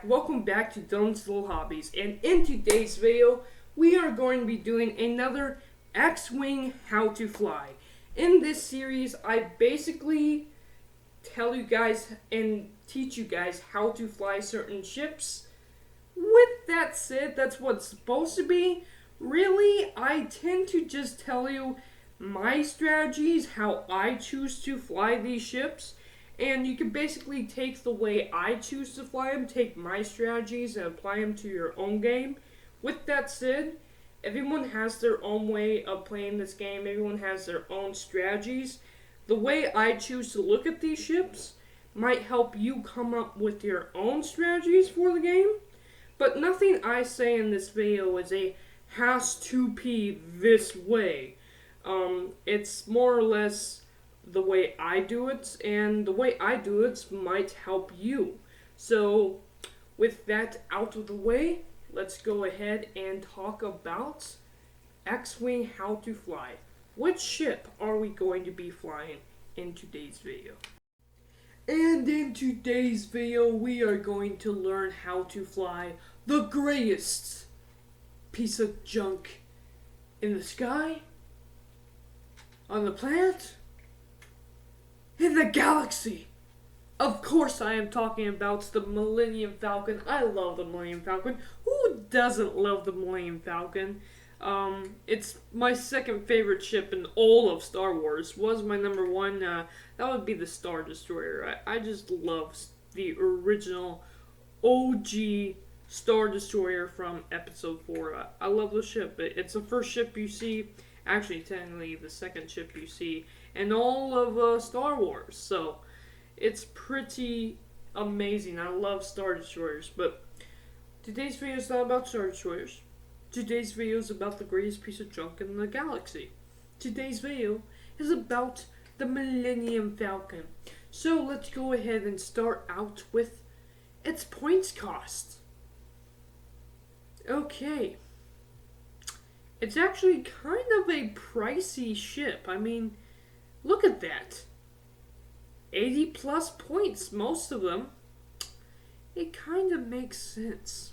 welcome back to Dylan's Little Hobbies, and in today's video, we are going to be doing another X-Wing How to Fly. In this series, I basically tell you guys and teach you guys how to fly certain ships. With that said, that's what it's supposed to be. Really, I tend to just tell you my strategies, how I choose to fly these ships. And you can basically take the way I choose to fly them, take my strategies, and apply them to your own game. With that said, everyone has their own way of playing this game. Everyone has their own strategies. The way I choose to look at these ships might help you come up with your own strategies for the game. But nothing I say in this video is a has to be this way. It's more or less the way I do it, and the way I do it might help you. So, with that out of the way, let's go ahead and talk about X-Wing How to Fly. Which ship are we going to be flying in today's video? And in today's video, we are going to learn how to fly the greatest piece of junk in the sky, on the planet, in the galaxy. Of course I am talking about the Millennium Falcon. I love the Millennium Falcon. Who doesn't love the Millennium Falcon? It's my second favorite ship in all of Star Wars. Was my number one. That would be the Star Destroyer. I just love the original OG Star Destroyer from Episode 4. I love the ship. It's the first ship you see. Actually, technically, the second ship you see in all of Star Wars. So, it's pretty amazing. I love Star Destroyers. But today's video is not about Star Destroyers. Today's video is about the greatest piece of junk in the galaxy. Today's video is about the Millennium Falcon. So, let's go ahead and start out with its points cost. Okay. It's actually kind of a pricey ship. I mean, look at that. 80 plus points, most of them. It kind of makes sense,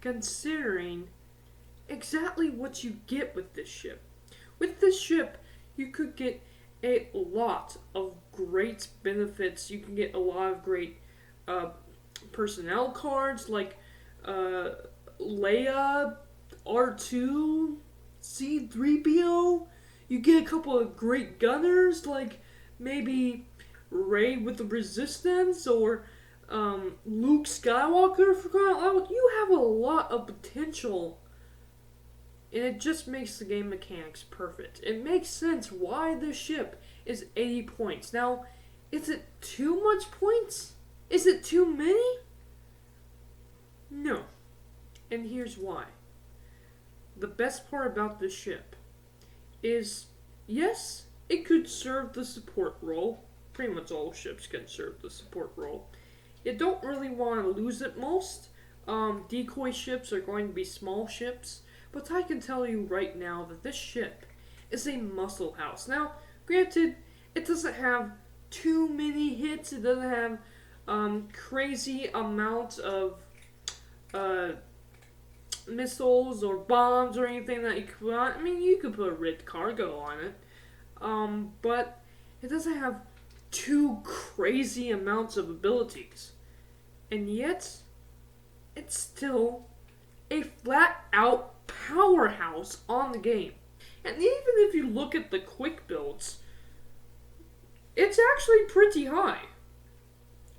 considering exactly what you get with this ship. With this ship, you could get a lot of great benefits. You can get a lot of great personnel cards, like Leia, R2, C3PO. You get a couple of great gunners, like maybe Rey with the Resistance, or Luke Skywalker, for crying out loud. You have a lot of potential, and it just makes the game mechanics perfect. It makes sense why this ship is 80 points. Now, is it too much points? Is it too many? No. And here's why. The best part about this ship is, yes, it could serve the support role. Pretty much all ships can serve the support role. You don't really want to lose it most. Decoy ships are going to be small ships. But I can tell you right now that this ship is a muscle house. Now, granted, it doesn't have too many hits. It doesn't have crazy amounts of missiles or bombs or anything that you could put on. I mean, you could put a red cargo on it, but it doesn't have too crazy amounts of abilities, and yet it's still a flat out powerhouse on the game. And even if you look at the quick builds, it's actually pretty high,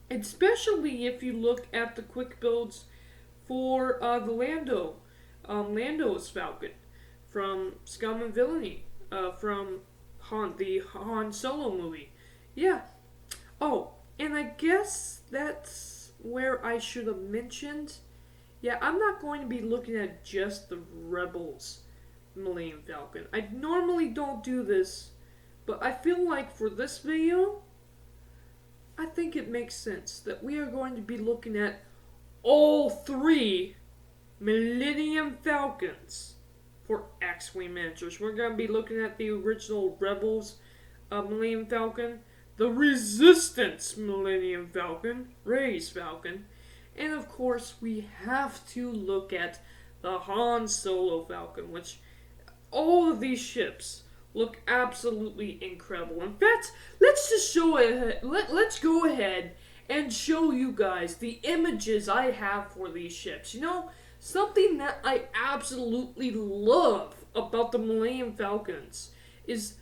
especially if you look at the quick builds for the Lando's Falcon from Scum and Villainy, from the Han Solo movie. Yeah. Oh, and I guess that's where I should have mentioned. Yeah, I'm not going to be looking at just the Rebels Millennium Falcon. I normally don't do this, but I feel like for this video, I think it makes sense that we are going to be looking at all three Millennium Falcons for X-Wing miniatures. We're going to be looking at the original Rebels Millennium Falcon, the Resistance Millennium Falcon, Rey's Falcon, And of course, we have to look at the Han Solo Falcon, which all of these ships look absolutely incredible. In fact, let's just show it. Let's go ahead and show you guys the images I have for these ships. You know, something that I absolutely love about the Millennium Falcons is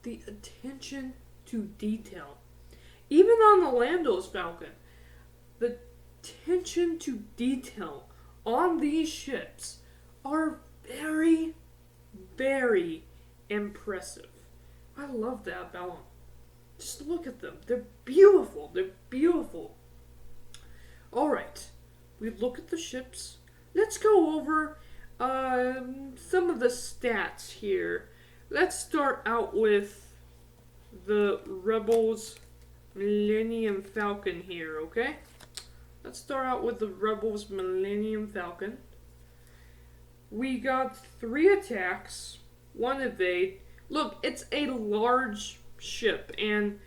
the attention to detail. Even on the Lando's Falcon, the attention to detail on these ships are very, very impressive. I love that about them. Just look at them. They're beautiful. They're beautiful. Alright, we look at the ships. Let's go over some of the stats here. Let's start out with the Rebels Millennium Falcon here, okay? Let's start out with the Rebels Millennium Falcon. We got 3 attacks, 1 evade. Look, it's a large ship, and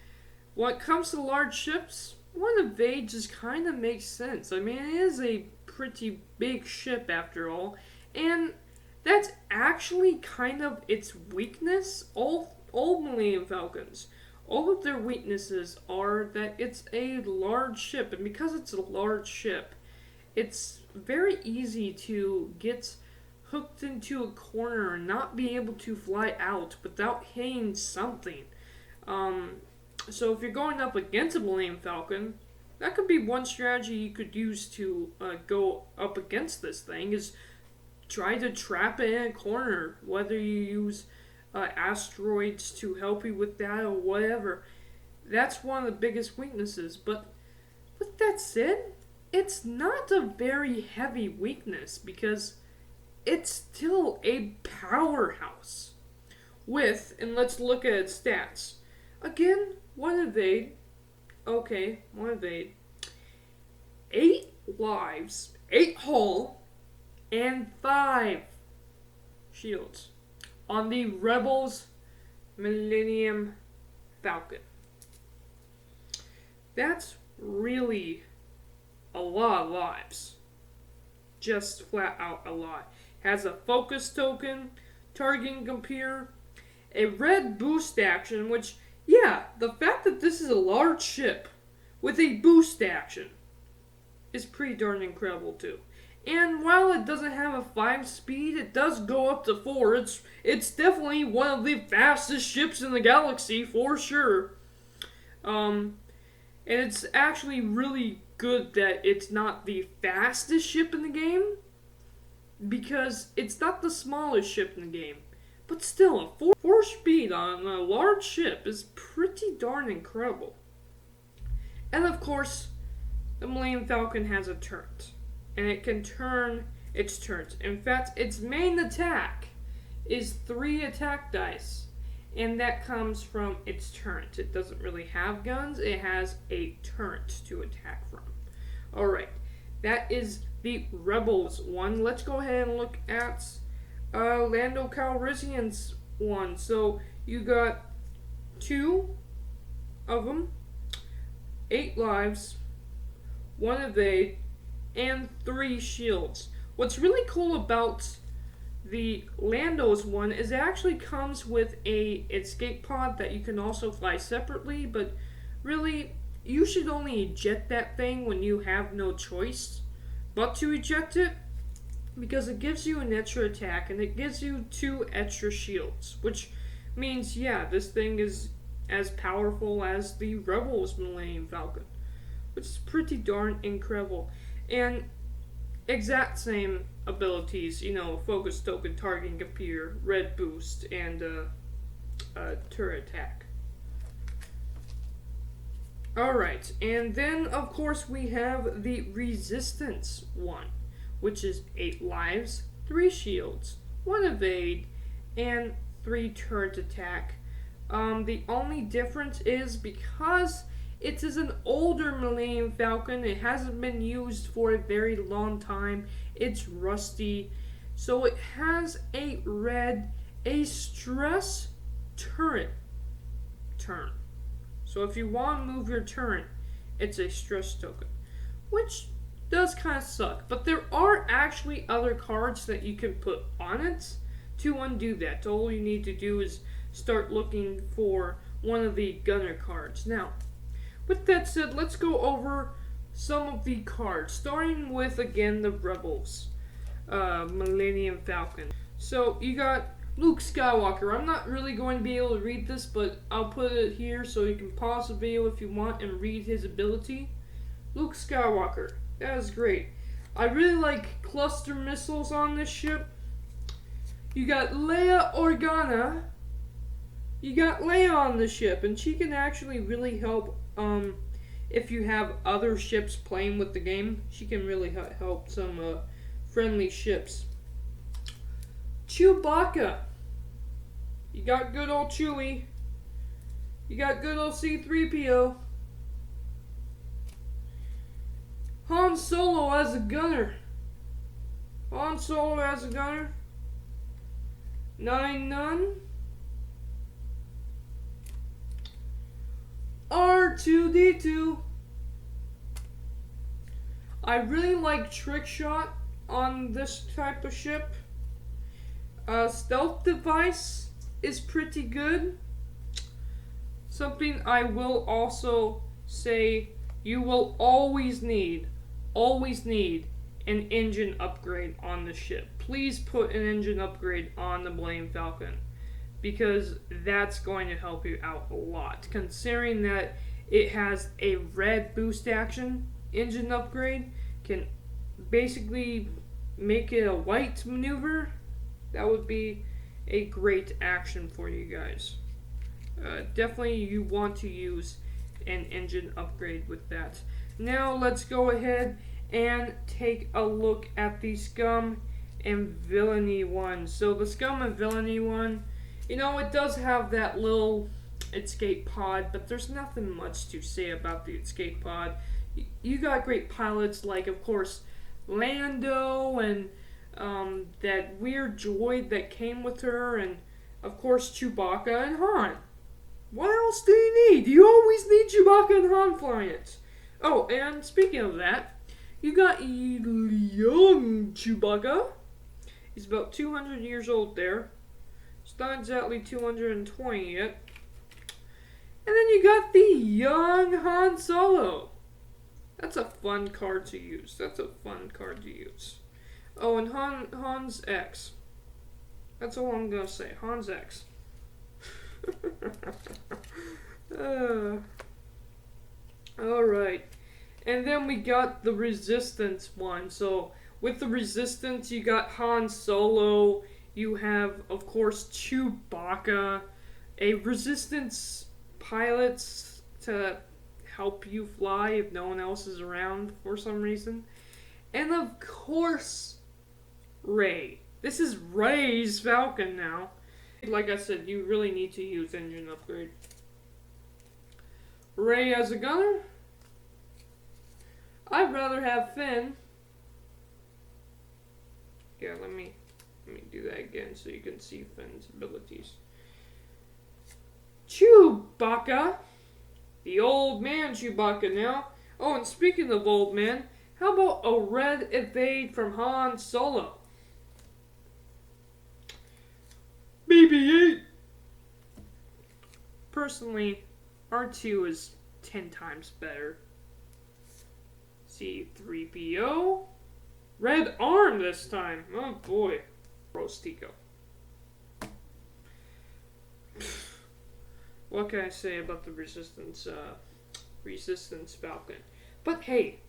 when it comes to large ships, 1 evade just kind of makes sense. I mean, it is a pretty big ship after all, and that's actually kind of its weakness. All Millennium Falcons, all of their weaknesses are that it's a large ship, and because it's a large ship, it's very easy to get hooked into a corner and not be able to fly out without hitting something. So if you're going up against a Millennium Falcon, that could be one strategy you could use to go up against this thing, is try to trap it in a corner, whether you use asteroids to help you with that or whatever. That's one of the biggest weaknesses. But with that said, it's not a very heavy weakness because it's still a powerhouse. And let's look at its stats. Again, 1 evade. Okay, 1 evade. 8 lives, 8 hull, and 5 shields on the Rebels Millennium Falcon. That's really a lot of lives. Just flat out a lot. Has a focus token, targeting computer, a red boost action, which, yeah, the fact that this is a large ship with a boost action is pretty darn incredible too. And while it doesn't have a 5 speed, it does go up to 4. It's definitely one of the fastest ships in the galaxy for sure. And it's actually really good that it's not the fastest ship in the game, because it's not the smallest ship in the game. But still, a 4 speed on a large ship is pretty darn incredible. And of course, the Millennium Falcon has a turret, and it can turn its turrets. In fact, its main attack is 3 attack dice, and that comes from its turret. It doesn't really have guns, it has a turret to attack from. Alright, that is the Rebels one. Let's go ahead and look at Lando Calrissian's one. So you got 2 of them, 8 lives, 1 evade, and 3 shields. What's really cool about the Lando's one is it actually comes with a escape pod that you can also fly separately, but really you should only eject that thing when you have no choice but to eject it, because it gives you an extra attack and it gives you 2 extra shields, which means, yeah, this thing is as powerful as the Rebels Millennium Falcon, which is pretty darn incredible. And exact same abilities, you know, focus token, targeting computer, red boost, and turret attack. Alright, and then of course we have the Resistance one, which is 8 lives, 3 shields, 1 evade, and 3 turret attack. The only difference is because it is an older Millennium Falcon, it hasn't been used for a very long time, it's rusty, so it has a stress turret turn. So if you want to move your turret, it's a stress token, which does kind of suck. But there are actually other cards that you can put on it to undo that. All you need to do is start looking for one of the gunner cards. Now, with that said, let's go over some of the cards, starting with, again, the Rebels Millennium Falcon. So you got Luke Skywalker. I'm not really going to be able to read this, but I'll put it here so you can pause the video if you want and read his ability. Luke Skywalker. That is great. I really like cluster missiles on this ship. You got Leia Organa. You got Leia on the ship, and she can actually really help if you have other ships playing with the game. She can really help some friendly ships. Chewbacca. You got good old Chewie. You got good old C-3PO. Han Solo as a gunner. Han Solo as a gunner. Nine Nun. R2-D2. I really like Trick Shot on this type of ship. Stealth Device is pretty good. Something I will also say, you will always need an engine upgrade on the ship. Please put an engine upgrade on the Millennium Falcon, because that's going to help you out a lot. Considering that it has a red boost action, engine upgrade can basically make it a white maneuver. That would be a great action for you guys. Definitely you want to use an engine upgrade with that. Now let's go ahead and take a look at the Scum and Villainy one. So the Scum and Villainy one, you know, it does have that little escape pod, but there's nothing much to say about the escape pod. You got great pilots like, of course, Lando and that weird droid that came with her, and of course Chewbacca and Han. What else do you need? You always need Chewbacca and Han flying it. Oh, and speaking of that, you got young Chewbacca. He's about 200 years old there. It's not exactly 220 yet. And then you got the young Han Solo. That's a fun card to use. Oh, and Han's X. That's all I'm going to say. Han's X. Alright. And then we got the Resistance one. So, with the Resistance, you got Han Solo. You have, of course, Chewbacca. A Resistance pilots to help you fly if no one else is around for some reason. And of course, Rey. This is Rey's Falcon now. Like I said, you really need to use engine upgrade. Rey as a gunner. I'd rather have Finn. Yeah, let me do that again so you can see Finn's abilities. Chewbacca. The old man Chewbacca now. Oh, and speaking of old man, how about a red evade from Han Solo? BB-8. Personally, R2 is 10 times better. C-3PO. Red arm this time. Oh boy. Rostico. What can I say about the Resistance Falcon? But hey,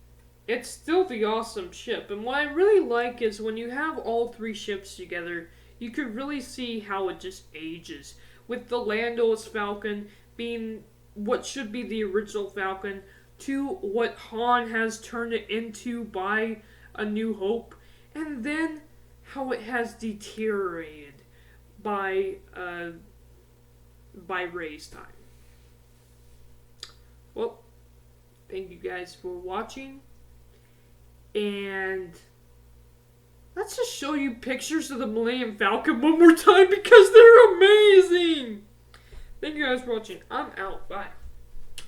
it's still the awesome ship. And what I really like is when you have all three ships together, you could really see how it just ages. With the Lando's Falcon being what should be the original Falcon to what Han has turned it into by A New Hope. And then how it has deteriorated by Rey's time. Well, thank you guys for watching, and let's just show you pictures of the Millennium Falcon one more time because they're amazing. Thank you guys for watching. I'm out. Bye.